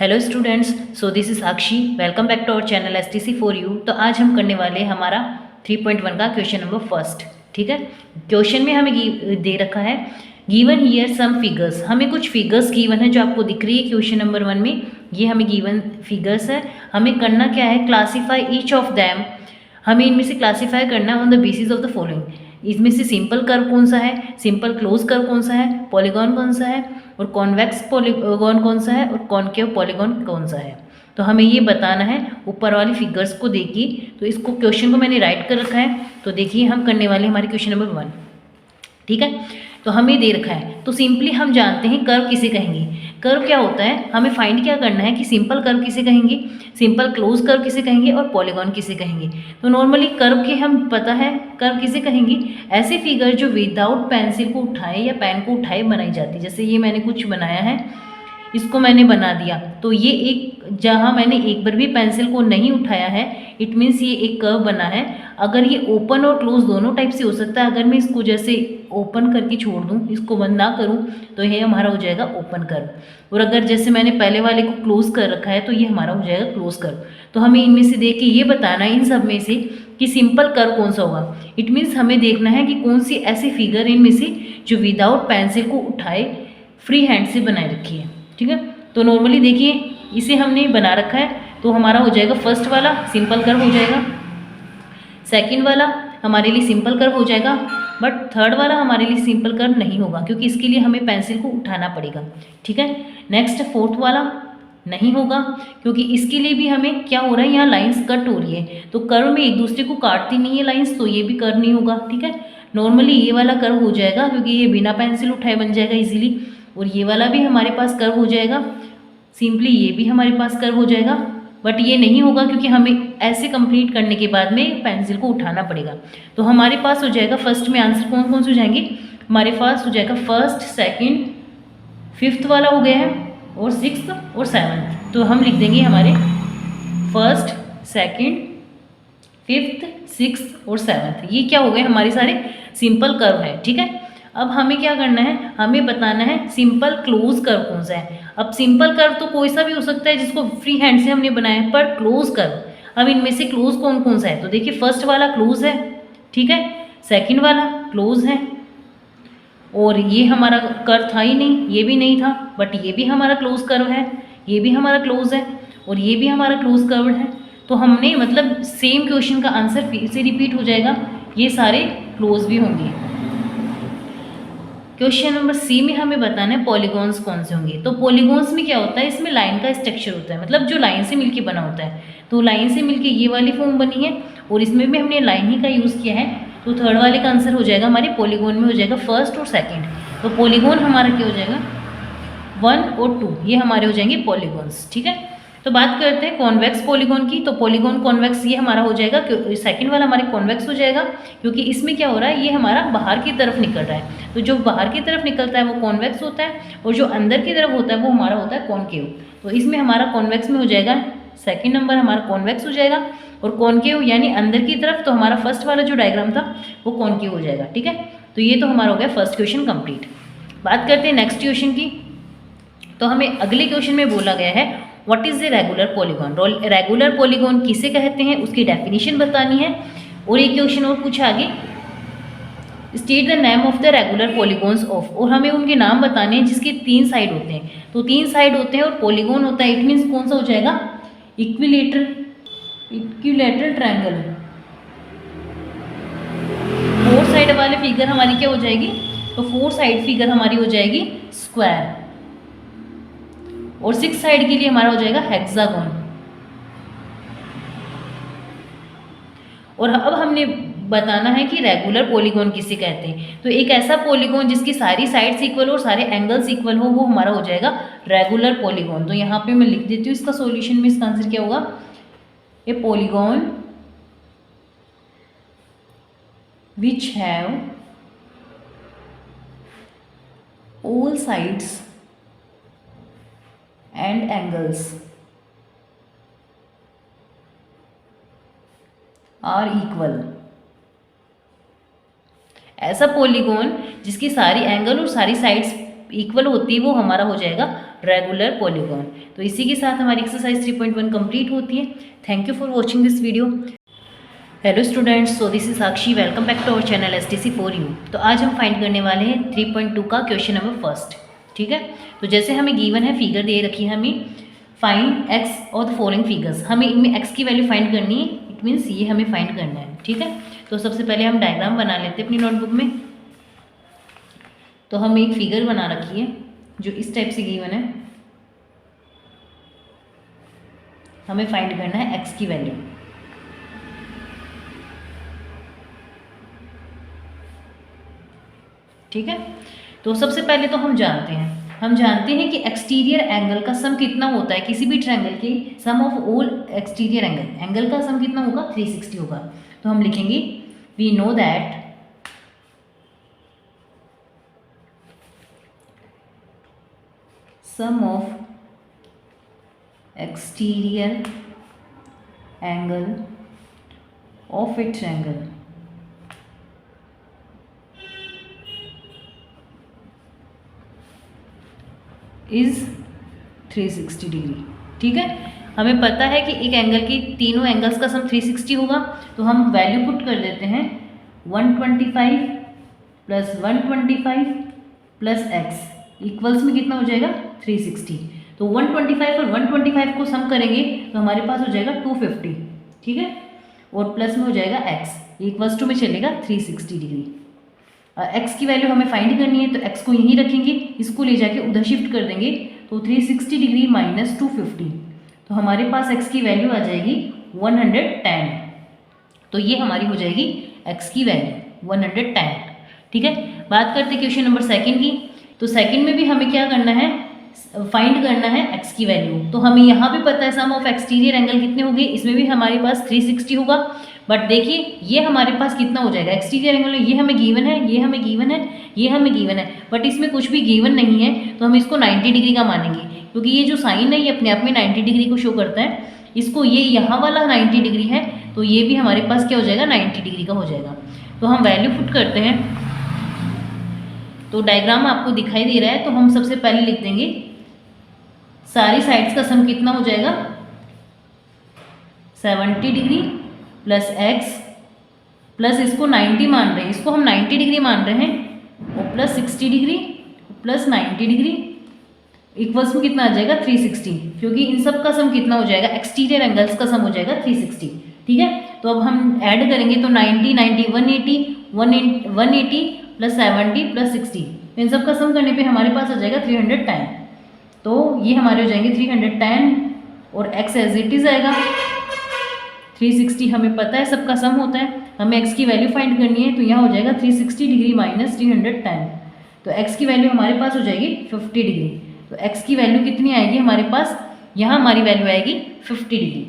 Hello students, so this is Sakshi. Welcome back to our channel STC for you. तो आज हम करने वाले हैं हमारा 3.1 का क्वेश्चन नंबर फर्स्ट। ठीक है, क्वेश्चन में हमें दे रखा है गिवन हियर सम फिगर्स। हमें कुछ फिगर्स गिवन है जो आपको दिख रही है क्वेश्चन नंबर 1 में। ये हमें गिवन फिगर्स है। हमें करना क्या है, क्लासीफाई ईच ऑफ दैम। हमें इनमें से क्लासीफाई करना है on the basis of the following. इसमें से सिंपल कर्व कौन सा है, सिंपल क्लोज कर्व कौन सा है, पॉलीगॉन कौन सा है, और कॉन्वेक्स पॉलीगॉन कौन सा है, और कॉनकेव पॉलीगॉन कौन सा है। तो हमें ये बताना है ऊपर वाली फिगर्स को देखिए। तो इसको क्वेश्चन को मैंने राइट कर रखा है। तो देखिए हम करने वाले हमारे क्वेश्चन नंबर 1। ठीक है, तो हमें दे रखा है। तो सिंपली हम जानते हैं कर्व किसे कहेंगे। कर्व क्या होता है, हमें फाइंड क्या करना है कि सिंपल कर्व किसे कहेंगे, सिंपल क्लोज कर्व किसे कहेंगे, और पॉलीगॉन किसे कहेंगे। तो नॉर्मली कर्व के हम पता है कर्व किसे कहेंगे, ऐसे फिगर जो विदाउट पेंसिल को उठाए या पेन को उठाए बनाई जाती है। जैसे ये मैंने कुछ बनाया है, इसको मैंने बना दिया, तो ये एक जहाँ मैंने एक बार भी पेंसिल को नहीं उठाया है, इट मीन्स ये एक कर्व बना है। अगर ये ओपन और क्लोज दोनों टाइप से हो सकता है। अगर मैं इसको जैसे ओपन करके छोड़ दूँ, इसको बंद ना करूँ, तो ये हमारा हो जाएगा ओपन कर्व। और अगर जैसे मैंने पहले वाले को क्लोज कर रखा है, तो ये हमारा हो जाएगा क्लोज कर्व। तो हमें इनमें से देख के ये बताना है इन सब में से कि सिंपल कर्व कौन सा होगा। इट मीन्स हमें देखना है कि कौन सी ऐसी फिगर इनमें से जो विदाउट पेंसिल को उठाए फ्री हैंड से बनाए रखी है। ठीक है, तो नॉर्मली देखिए इसे हमने बना रखा है। तो हमारा हो जाएगा फर्स्ट वाला सिंपल कर्व हो जाएगा, सेकंड वाला हमारे लिए सिंपल कर्व हो जाएगा, बट थर्ड वाला हमारे लिए सिंपल कर्व नहीं होगा क्योंकि इसके लिए हमें पेंसिल को उठाना पड़ेगा। ठीक है, नेक्स्ट फोर्थ वाला नहीं होगा क्योंकि इसके लिए भी हमें क्या हो रहा है, यहाँ लाइंस कट हो रही है। तो कर्व में एक दूसरे को काटती नहीं है लाइंस, तो ये भी कर्व नहीं होगा। ठीक है, नॉर्मली ये वाला कर्व हो जाएगा क्योंकि ये बिना पेंसिल उठाए बन जाएगा इजीली। और ये वाला भी हमारे पास कर्व हो जाएगा सिंपली, ये भी हमारे पास कर्व हो जाएगा। बट ये नहीं होगा क्योंकि हमें ऐसे कंप्लीट करने के बाद में पेंसिल को उठाना पड़ेगा। तो हमारे पास हो जाएगा फर्स्ट में आंसर कौन कौन से हो जाएंगे, हमारे पास हो जाएगा फर्स्ट, सेकंड, फिफ्थ वाला हो गया है, और सिक्स्थ और सेवन्थ। तो हम लिख देंगे हमारे फर्स्ट, सेकंड, फिफ्थ, सिक्स्थ और सेवन्थ। ये क्या हो गए, हमारे सारे सिंपल कर्व है। ठीक है, अब हमें क्या करना है, हमें बताना है सिंपल क्लोज कर्व कौन सा है। अब सिंपल कर्व तो कोई सा भी हो सकता है जिसको फ्री हैंड से हमने बनाया है, पर क्लोज कर्व अब इनमें से क्लोज कौन कौन सा है। तो देखिए फर्स्ट वाला क्लोज है, ठीक है, सेकंड वाला क्लोज है, और ये हमारा कर्व था ही नहीं, ये भी नहीं था, बट ये भी हमारा क्लोज कर्व है, ये भी हमारा क्लोज है, और ये भी हमारा क्लोज कर्व है। तो हमने मतलब सेम क्वेश्चन का आंसर फिर से रिपीट हो जाएगा, ये सारे क्लोज भी होंगे। क्वेश्चन नंबर सी में हमें बताना है पॉलीगॉन्स कौन से होंगे। तो पॉलीगॉन्स में क्या होता है, इसमें लाइन का स्ट्रक्चर होता है, मतलब जो लाइन से मिलके बना होता है। तो लाइन से मिलके ये वाली फॉर्म बनी है, और इसमें भी हमने लाइन ही का यूज़ किया है। तो थर्ड वाले का आंसर हो जाएगा हमारे पॉलीगॉन में हो जाएगा फर्स्ट और सेकेंड। तो पॉलीगॉन हमारा क्या हो जाएगा, 1 और 2, ये हमारे हो जाएंगे पॉलीगॉन्स। ठीक है, तो बात करते हैं कॉन्वेक्स पॉलीगॉन की। तो पॉलीगॉन कॉन्वेक्स ये हमारा हो जाएगा, सेकंड वाला हमारे कॉन्वेक्स हो जाएगा क्योंकि इसमें क्या हो रहा है, ये हमारा बाहर की तरफ निकल रहा है। तो जो बाहर की तरफ निकलता है वो कॉन्वेक्स होता है, और जो अंदर की तरफ होता है वो हमारा होता है कॉनकेव। तो इसमें हमारा कॉन्वेक्स में हो जाएगा, सेकेंड नंबर हमारा कॉन्वेक्स हो जाएगा, और कॉनकेव यानी अंदर की तरफ तो हमारा फर्स्ट वाला जो डायग्राम था वो कॉनकेव हो जाएगा। ठीक है, तो ये तो हमारा हो गया फर्स्ट क्वेश्चन कंप्लीट। बात करते हैं नेक्स्ट क्वेश्चन की। तो हमें अगले क्वेश्चन में बोला गया है what is a regular polygon. Regular polygon किसे कहते हैं उसकी डेफिनेशन बतानी है। और एक क्वेश्चन और पूछा आगे, state the name of the regular polygons of, और हमें उनके नाम बताने हैं जिसके 3 साइड होते हैं। तो 3 साइड होते हैं और पॉलीगॉन होता है, इट मीन्स कौन सा हो जाएगा, इक्विलेटरल ट्रायंगल। 4 साइड वाले फिगर हमारी क्या हो जाएगी, तो 4 साइड फिगर हमारी हो जाएगी स्क्वायर, और 6 साइड के लिए हमारा हो जाएगा हेक्सागोन। और अब हमने बताना है कि रेगुलर पॉलीगॉन किसे कहते हैं। तो एक ऐसा पॉलीगॉन जिसकी सारी साइड्स इक्वल हो और सारे एंगल्स इक्वल हो, वो हमारा हो जाएगा रेगुलर पॉलीगॉन। तो यहाँ पे मैं लिख देती हूँ इसका सॉल्यूशन में, इसका आंसर क्या होगा, ए polygon which have all sides and angles are equal। ऐसा पॉलीगॉन जिसकी सारी एंगल और सारी साइड्स इक्वल होती है वो हमारा हो जाएगा रेगुलर पॉलीगॉन। तो इसी के साथ हमारी एक्सरसाइज 3.1 कंप्लीट होती है। Thank you for watching this video. Hello students, so this is Sakshi. Welcome back to our channel STC4U। तो आज हम फाइंड करने वाले हैं 3.2 का क्वेश्चन नंबर फर्स्ट। ठीक है, तो जैसे हमें गिवन है, फिगर दे रखी है हमें, फाइंड एक्स और द फॉलोइंग फिगर्स। हमें इनमें एक्स की वैल्यू फाइंड करनी है, इट मीन्स ये हमें फाइंड करना है। ठीक है, तो सबसे पहले हम डायग्राम बना लेते हैं अपनी नोटबुक में। तो हम एक फिगर बना रखी है जो इस टाइप से गिवन है। हमें फाइंड करना है एक्स की वैल्यू। ठीक है, तो सबसे पहले तो हम जानते हैं कि एक्सटीरियर एंगल का सम कितना होता है। किसी भी ट्रायंगल की sum of all exterior angle का सम कितना होगा, 360 होगा। तो हम लिखेंगे we know that sum of exterior angle of a triangle is 360 degree. ठीक है, हमें पता है कि एक एंगल की तीनों एंगल्स का सम 360 होगा। तो हम वैल्यू पुट कर देते हैं 125 प्लस 125 प्लस एक्स इक्वल्स में कितना हो जाएगा, 360। तो 125 और 125 को सम करेंगे तो हमारे पास हो जाएगा 250। ठीक है, और प्लस में हो जाएगा एक्स इक्वल्स टू में चलेगा 360 डिग्री। एक्स की वैल्यू हमें फाइंड करनी है, तो एक्स को यहीं रखेंगे, इसको ले जाके उधर शिफ्ट कर देंगे। तो 360 डिग्री माइनस 250, तो हमारे पास एक्स की वैल्यू आ जाएगी 110। तो ये हमारी हो जाएगी एक्स की वैल्यू 110। ठीक है, बात करते हैं क्वेश्चन नंबर सेकंड की। तो सेकंड में भी हमें क्या करना है, फाइंड करना है एक्स की वैल्यू। तो हमें यहाँ भी पता है सम ऑफ एक्सटीरियर एंगल कितने होंगे, इसमें भी हमारे पास 360 होगा। बट देखिए ये हमारे पास कितना हो जाएगा एक्सटीरियर एंगल, ये हमें गिवन है, ये हमें गिवन है, ये हमें गिवन है, बट इसमें कुछ भी गिवन नहीं है। तो हम इसको 90 डिग्री का मानेंगे, क्योंकि ये जो साइन है ये अपने आप में 90 डिग्री को शो करता है। इसको ये यहाँ वाला 90 डिग्री है, तो ये भी हमारे पास क्या हो जाएगा, 90 डिग्री का हो जाएगा। तो हम वैल्यू पुट करते हैं। तो डायग्राम आपको दिखाई दे रहा है, तो हम सबसे पहले लिख देंगे सारी साइड्स का सम कितना हो जाएगा, 70 डिग्री प्लस एक्स प्लस इसको 90 मान रहे हैं, इसको हम 90 डिग्री मान रहे हैं, और plus 60 degree plus 90 degree equals में कितना आ जाएगा, 360। क्योंकि इन सब का सम कितना हो जाएगा, एक्सटीरियर एंगल्स का सम हो जाएगा 360। ठीक है, तो अब हम ऐड करेंगे तो 90 90 180 प्लस 70 प्लस 60, इन सब का सम करने पे हमारे पास आ जाएगा 310। तो ये हमारे हो जाएंगे 310, और एक्स एज इट इज आएगा 360। हमें पता है सबका सम होता है, हमें एक्स की वैल्यू फाइंड करनी है। तो यहाँ हो जाएगा 360 डिग्री माइनस 310, तो एक्स की वैल्यू हमारे पास हो जाएगी 50 डिग्री। तो एक्स की वैल्यू कितनी आएगी हमारे पास, यहाँ हमारी वैल्यू आएगी 50 डिग्री।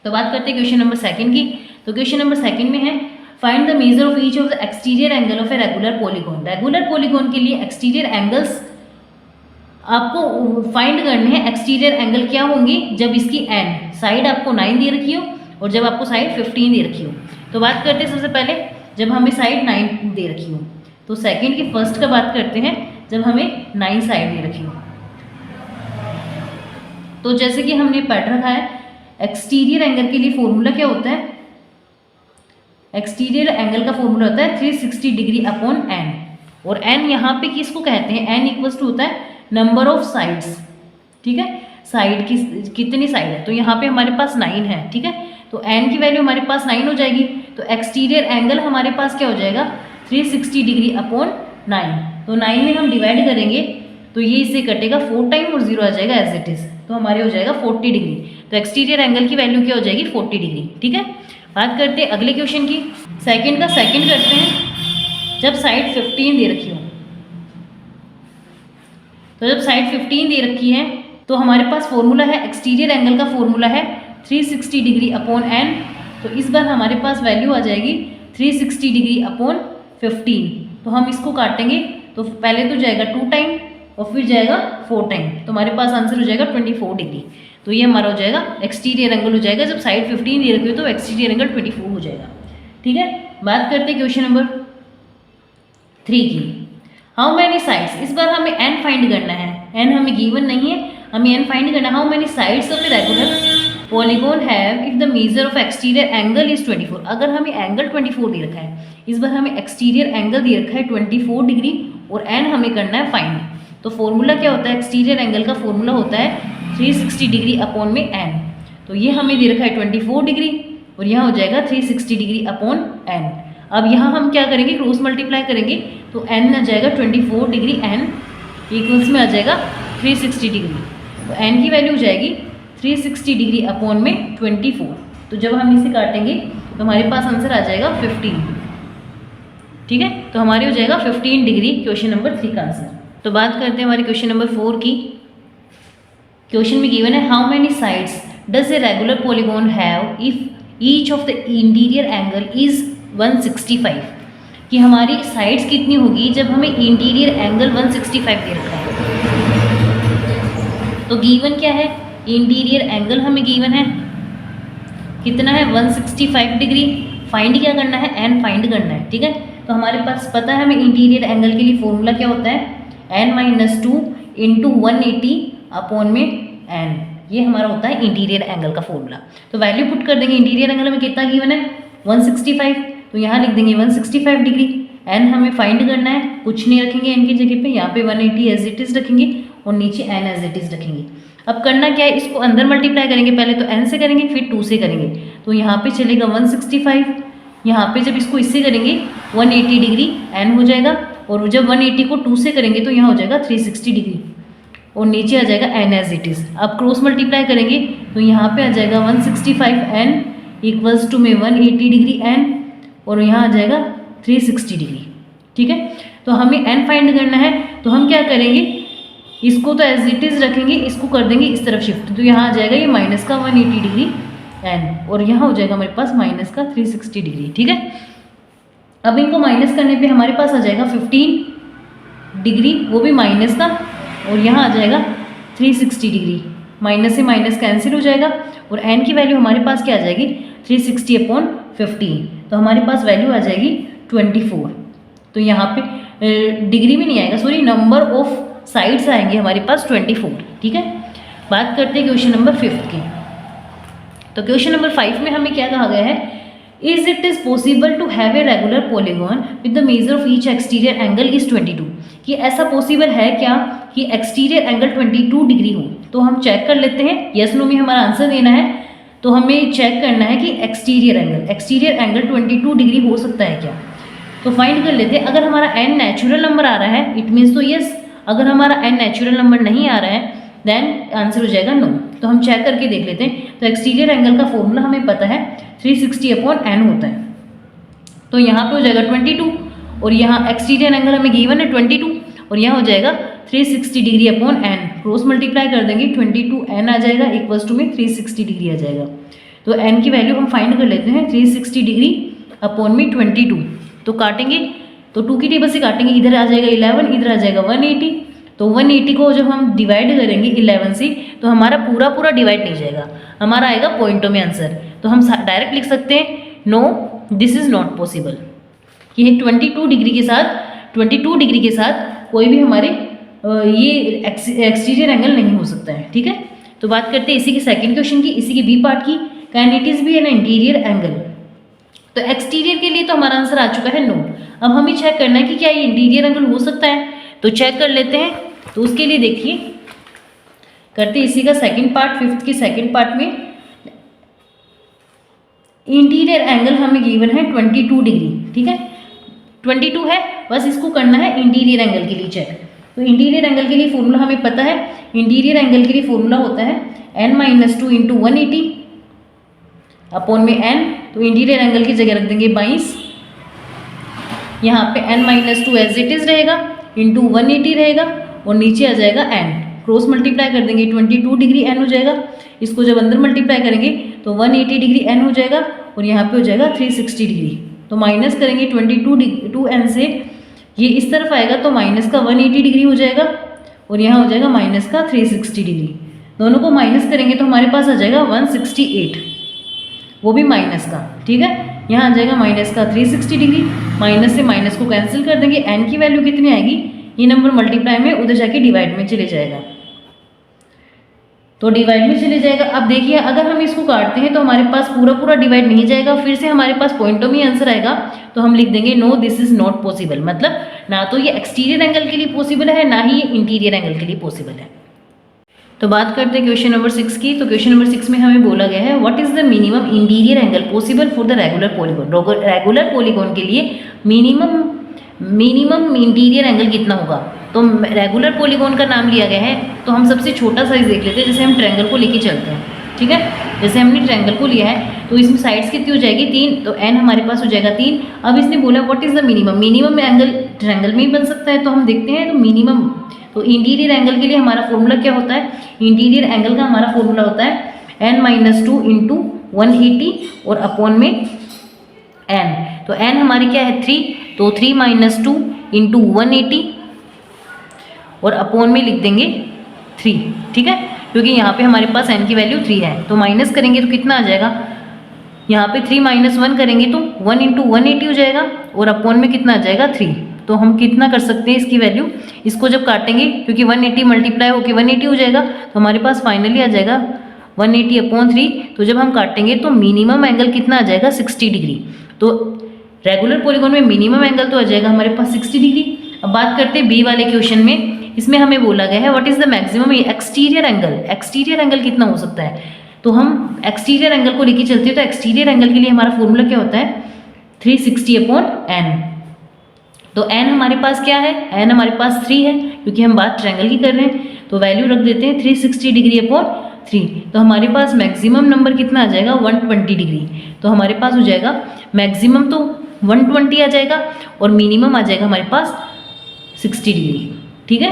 तो बात करते हैं क्वेश्चन नंबर सेकंड की। तो क्वेश्चन नंबर सेकंड में है find the measure of each of the exterior angle of A regular polygon. Regular polygon के लिए एक्सटीरियर एंगल्स आपको फाइंड करने हैं। एक्सटीरियर एंगल क्या होंगे, जब इसकी एंड साइड आपको 9 दे रखी हो और जब आपको साइड 15 दे रखी हो। तो बात करते हैं सबसे पहले जब हमें साइड 9 दे रखी हो। तो सेकंड की फर्स्ट का बात करते हैं जब हमें 9 साइड दे रखी हो। तो जैसे कि हमने पढ़ रखा है, एक्सटीरियर एंगल के लिए फॉर्मूला क्या होता है, एक्सटीरियर एंगल का फॉर्मूला होता है 360 डिग्री अपॉन एन। और एन यहाँ पे किसको कहते हैं, एन इक्वल्स टू होता है नंबर ऑफ साइड्स। ठीक है, साइड की कितनी साइड है, तो यहाँ पे हमारे पास 9 है। ठीक है, तो एन की वैल्यू हमारे पास 9 हो जाएगी। तो एक्सटीरियर एंगल हमारे पास क्या हो जाएगा, 360 डिग्री अपॉन 9। तो 9 में हम डिवाइड करेंगे तो ये इससे कटेगा 4 टाइम और 0 आ जाएगा एज इट इज, तो हमारे हो जाएगा 40 डिग्री। तो एक्सटीरियर एंगल की वैल्यू क्या हो जाएगी, 40 डिग्री। ठीक है, बात करते हैं अगले क्वेश्चन की। सेकंड का सेकंड करते हैं जब साइड 15 दे रखी हो। तो जब साइड 15 दे रखी है तो हमारे पास फॉर्मूला है, एक्सटीरियर एंगल का फॉर्मूला है 360 डिग्री अपॉन एन। तो इस बार हमारे पास वैल्यू आ जाएगी 360 डिग्री अपॉन 15। तो हम इसको काटेंगे तो पहले तो जाएगा 2 टाइम और फिर जाएगा 4 टाइम, तो हमारे पास आंसर हो जाएगा 24 डिग्री। तो ये हमारा हो जाएगा एक्सटीरियर एंगल हो जाएगा, जब साइड 15 दे रखी हो तो एक्सटीरियर एंगल 24 हो जाएगा। ठीक है, बात करते हैं क्वेश्चन नंबर 3 की। हाउ मैनी साइड्स, इस बार हमें एन फाइंड करना है। एन हमें गिवन नहीं है, हमें एन फाइंड करना। How many sides of A regular polygon have if the measure of exterior angle is 24। अगर हमें एंगल 24 दे रखा है, इस बार हमें एक्सटीरियर एंगल दे रखा है 24 डिग्री और एन हमें करना है फाइंड। तो फॉर्मूला क्या होता है, एक्सटीरियर एंगल का फॉर्मूला होता है 360 डिग्री अपॉन में एन। तो ये हमें दे रखा है 24 डिग्री और यहाँ हो जाएगा 360 डिग्री अपॉन एन। अब यहाँ हम क्या करेंगे, क्रॉस मल्टीप्लाई करेंगे तो एन आ जाएगा 24 डिग्री, एन इक्वल्स में आ जाएगा 360 डिग्री। तो एन की वैल्यू हो जाएगी 360 डिग्री अपॉन में 24। तो जब हम इसे काटेंगे तो हमारे पास आंसर आ जाएगा 15। ठीक है, तो हमारी हो जाएगा 15 डिग्री क्वेश्चन नंबर 3 का आंसर। तो बात करते हैं हमारे क्वेश्चन नंबर 4 की। क्वेश्चन में गिवन है how many sides does a regular polygon have if each of the interior angle is 165। कि हमारी साइड्स कितनी होगी जब हमें इंटीरियर एंगल 165 दे रखा है। तो गिवन क्या है, इंटीरियर एंगल हमें गिवन है कितना है 165 डिग्री। फाइंड क्या करना है, एन फाइंड करना है। ठीक है, तो हमारे पास पता है हमें इंटीरियर एंगल के लिए फॉर्मूला क्या होता है, n-2 इंटू 180 अपॉन में n। ये हमारा होता है इंटीरियर एंगल का फॉर्मूला। तो वैल्यू पुट कर देंगे, इंटीरियर एंगल में कितना गिवन है 165, तो यहाँ लिख देंगे 165 डिग्री। एन हमें फाइंड करना है, कुछ नहीं रखेंगे एन की जगह पे, यहाँ पे 180 एज इट इज रखेंगे और नीचे एन एज इट इज रखेंगे। अब करना क्या है, इसको अंदर मल्टीप्लाई करेंगे, पहले तो एन से करेंगे फिर 2 से करेंगे। तो यहाँ पे चलेगा 165, यहाँ पे जब इसको इससे करेंगे 180 डिग्री एन हो जाएगा और जब 180 को 2 से करेंगे तो यहाँ हो जाएगा 360 डिग्री और नीचे आ जाएगा एन एज इट इज़। अब क्रॉस मल्टीप्लाई करेंगे तो यहाँ पे आ जाएगा 165 एन इक्वल्स टू में 180 डिग्री एन और यहाँ आ जाएगा 360 डिग्री। ठीक है, तो हमें एन फाइंड करना है, तो हम क्या करेंगे, इसको तो एज इट इज़ रखेंगे, इसको कर देंगे इस तरफ शिफ्ट। तो यहाँ आ जाएगा ये माइनस का 180 डिग्री एन और यहाँ हो जाएगा हमारे पास माइनस का 360 डिग्री। ठीक है, अब इनको माइनस करने पे हमारे पास आ जाएगा 15 डिग्री, वो भी माइनस का, और यहाँ आ जाएगा 360 डिग्री। माइनस से माइनस कैंसिल हो जाएगा और एन की वैल्यू हमारे पास क्या आ जाएगी 360 अपॉन 15। तो हमारे पास वैल्यू आ जाएगी 24। तो यहाँ पे डिग्री में नहीं आएगा, सॉरी, नंबर ऑफ साइड्स आएंगे हमारे पास 24। ठीक है, बात करते हैं क्वेश्चन नंबर 5 की। तो क्वेश्चन नंबर 5 में हमें क्या कहा गया है, is it is possible to have a regular polygon with the measure of each exterior angle is 22। कि ऐसा पॉसिबल है क्या कि एक्सटीरियर एंगल 22 डिग्री हो। तो हम चेक कर लेते हैं, यस नो में हमारा आंसर देना है। तो हमें चेक करना है कि एक्सटीरियर एंगल 22 डिग्री हो सकता है क्या। तो फाइंड कर लेते हैं, अगर हमारा एन नेचुरल नंबर आ रहा है इट मीन्स तो यस, अगर हमारा एन नेचुरल नंबर नहीं आ रहा है देन आंसर हो जाएगा नो। तो हम चेक करके देख लेते हैं। तो एक्सटीरियर एंगल का फॉर्मूला हमें पता है 360 अपॉन एन होता है। तो यहाँ पे हो जाएगा 22 और यहाँ एक्सटीरियर एंगल हमें गिवन है 22 और यहाँ हो जाएगा 360 degree upon N. Cross multiply कर देंगे 22 एन आ जाएगा इक्वल्स टू में 360 डिग्री आ जाएगा। तो एन की वैल्यू हम फाइंड कर लेते हैं 360 डिग्री अपॉन में 22। तो काटेंगे तो 2 की टेबल से काटेंगे, इधर आ जाएगा 11, इधर आ जाएगा 180। तो 180 को जब हम डिवाइड करेंगे 11 से तो हमारा पूरा डिवाइड नहीं जाएगा, हमारा आएगा पॉइंटों में आंसर। तो हम डायरेक्ट लिख सकते हैं no this is not possible कि 22 डिग्री के साथ कोई भी हमारे ये एक्सटीरियर एंगल नहीं हो सकता है। ठीक है, तो बात करते हैं इसी के सेकंड क्वेश्चन की, इसी के बी पार्ट की। Can it is be an interior angle. तो एक्सटीरियर के लिए तो हमारा आंसर आ चुका है नो। अब हमें चेक करना है कि क्या ये इंटीरियर एंगल हो सकता है, तो चेक कर लेते हैं। तो उसके लिए देखिए करते इसी का सेकंड पार्ट, 5th के सेकंड पार्ट में इंटीरियर एंगल हमें गिवन है 22 डिग्री। ठीक है, 22 है, बस इसको करना है इंटीरियर एंगल के लिए चेक। तो इंटीरियर एंगल के लिए फॉर्मूला हमें पता है, इंटीरियर एंगल के लिए फॉर्मूला होता है n-2 इंटू 180 अपॉन में n। तो इंटीरियर एंगल की जगह रख देंगे 22, यहाँ पे n-2 एज इट इज रहेगा इंटू 180 रहेगा और नीचे आ जाएगा n। क्रॉस मल्टीप्लाई कर देंगे 22 डिग्री n हो जाएगा, इसको जब अंदर मल्टीप्लाई करेंगे तो 180 डिग्री n हो जाएगा और यहाँ पे हो जाएगा 360 डिग्री। तो माइनस करेंगे 22 n से, ये इस तरफ आएगा तो माइनस का 180 डिग्री हो जाएगा और यहाँ हो जाएगा माइनस का 360 डिग्री। दोनों को माइनस करेंगे तो हमारे पास आ जाएगा 168, वो भी माइनस का। ठीक है, यहाँ आ जाएगा माइनस का 360 डिग्री, माइनस से माइनस को कैंसिल कर देंगे, एन की वैल्यू कितनी आएगी ये नंबर मल्टीप्लाई में उधर जाके डिवाइड में चले जाएगा, तो डिवाइड में चले जाएगा। अब देखिए अगर हम इसको काटते हैं तो हमारे पास पूरा पूरा डिवाइड नहीं जाएगा, फिर से हमारे पास पॉइंटों में आंसर आएगा, तो हम लिख देंगे no this is not possible, मतलब ना तो ये एक्सटीरियर एंगल के लिए पॉसिबल है, ना ही ये इंटीरियर एंगल के लिए पॉसिबल है। तो बात करते हैं क्वेश्चन नंबर 6 की। तो क्वेश्चन नंबर 6 में हमें बोला गया है what is the minimum interior angle possible for the regular polygon. Regular polygon के लिए मिनिमम इंटीरियर एंगल कितना होगा। तो रेगुलर पॉलीगॉन का नाम लिया गया है, तो हम सबसे छोटा साइज देख लेते हैं। जैसे हम ट्रायंगल को लेके चलते हैं, ठीक है, जैसे हमने ट्रायंगल को लिया है तो इसमें साइड्स कितनी हो जाएगी 3, तो n हमारे पास हो जाएगा 3। अब इसने बोला what is the minimum angle triangle में ही बन सकता है, तो हम देखते हैं। तो मिनिमम, तो इंटीरियर एंगल के लिए हमारा फॉर्मूला क्या होता है, इंटीरियर एंगल का हमारा फॉर्मूला होता है n-2 इंटू 180 और अपॉन में n। तो n हमारी क्या है 3, तो 3 - 2 इंटू 180 और अपॉन में लिख देंगे 3, ठीक है, क्योंकि यहाँ पे हमारे पास n की वैल्यू 3 है। तो माइनस करेंगे तो कितना आ जाएगा, यहाँ पे 3 - 1 करेंगे तो 1 इंटू 180 हो जाएगा और अपॉन में कितना आ जाएगा 3। तो हम कितना कर सकते हैं इसकी वैल्यू, इसको जब काटेंगे क्योंकि 180 मल्टीप्लाई होकर 180 हो जाएगा, तो हमारे पास फाइनली आ जाएगा 180 अपॉन 3। तो जब हम काटेंगे तो मिनिमम एंगल कितना आ जाएगा 60 डिग्री। तो रेगुलर पॉलीगॉन में मिनिमम एंगल तो आ जाएगा हमारे पास 60 डिग्री। अब बात करते हैं बी वाले क्वेश्चन में। इसमें हमें बोला गया है what is the maximum exterior angle. Exterior angle कितना हो सकता है, तो हम एक्सटीरियर एंगल को लेके चलते हैं। तो एक्सटीरियर एंगल के लिए हमारा फॉर्मूला क्या होता है 360 अपॉन n। तो n हमारे पास क्या है, n हमारे पास 3 है, क्योंकि हम बात ट्रायंगल की कर रहे हैं। तो वैल्यू रख देते हैं 360 डिग्री अपॉन 3। तो हमारे पास मैक्सिमम नंबर कितना आ जाएगा 120 डिग्री। तो हमारे पास हो जाएगा मैक्सिमम तो 120 आ जाएगा और मिनिमम आ जाएगा हमारे पास 60 डिग्री, ठीक है।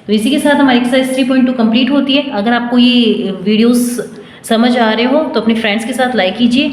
तो इसी के साथ हमारी एक्सरसाइज 3.2 कंप्लीट होती है। अगर आपको ये वीडियोस समझ आ रहे हो तो अपने फ्रेंड्स के साथ लाइक कीजिए।